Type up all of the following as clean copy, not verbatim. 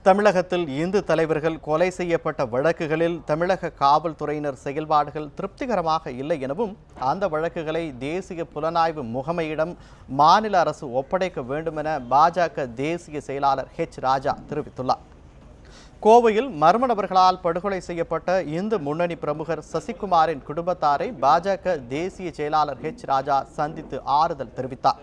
தமிழகத்தில் இந்து தலைவர்கள் கொலை செய்யப்பட்ட வழக்குகளில் தமிழக காவல்துறையினர் செயல்பாடுகள் திருப்திகரமாக இல்லை எனவும் அந்த வழக்குகளை தேசிய புலனாய்வு முகமையிடம் மாநில அரசு ஒப்படைக்க வேண்டும் என பாஜக தேசிய செயலாளர் ராஜா தெரிவித்துள்ளார். கோவையில் மர்ம நபர்களால் படுகொலை செய்யப்பட்ட இந்து முன்னணி பிரமுகர் சசிகுமாரின் குடும்பத்தாரை பாஜக தேசிய செயலாளர் ராஜா சந்தித்து ஆறுதல் தெரிவித்தார்.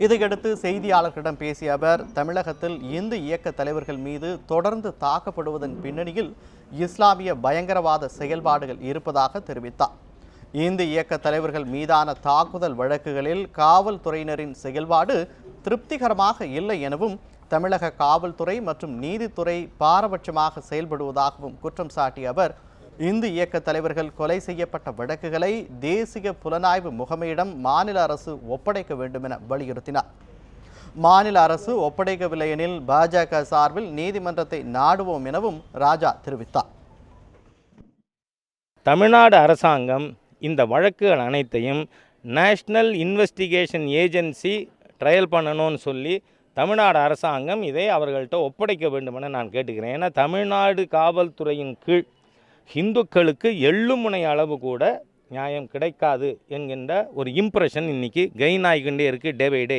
இதையடுத்து செய்தியாளர்களிடம் பேசிய அவர், தமிழகத்தில் இந்து இயக்க தலைவர்கள் மீது தொடர்ந்து தாக்கப்படுவதன் பின்னணியில் இஸ்லாமிய பயங்கரவாத செயல்பாடுகள் இருப்பதாக தெரிவித்தார். இந்து இயக்க தலைவர்கள் மீதான தாக்குதல் வழக்குகளில் காவல்துறையினரின் செயல்பாடு திருப்திகரமாக இல்லை எனவும், தமிழக காவல்துறை மற்றும் நீதித்துறை பாரபட்சமாக செயல்படுவதாகவும் குற்றம் சாட்டிய அவர், இந்து இயக்க தலைவர்கள் கொலை செய்யப்பட்ட வழக்குகளை தேசிய புலனாய்வு முகமையிடம் மாநில அரசு ஒப்படைக்க வேண்டும் என வலியுறுத்தினார். மாநில அரசு ஒப்படைக்கவில்லை எனில் பாஜக சார்பில் நீதிமன்றத்தை நாடுவோம் எனவும் ராஜா தெரிவித்தார். தமிழ்நாடு அரசாங்கம் இந்த வழக்குகள் அனைத்தையும் நேஷனல் இன்வெஸ்டிகேஷன் ஏஜென்சி ட்ரையல் பண்ணணும்னு சொல்லி தமிழ்நாடு அரசாங்கம் இதை அவர்கள்ட்ட ஒப்படைக்க வேண்டும் என நான் கேட்டுக்கிறேன். ஏன்னா தமிழ்நாடு காவல்துறையின் கீழ் இந்துக்களுக்கு எள்ளுமுனை அளவு கூட நியாயம் கிடைக்காது என்கின்ற ஒரு இம்ப்ரெஷன் இன்னைக்கு கெயின் ஆகிக்கொண்டே இருக்குது டே பை டே.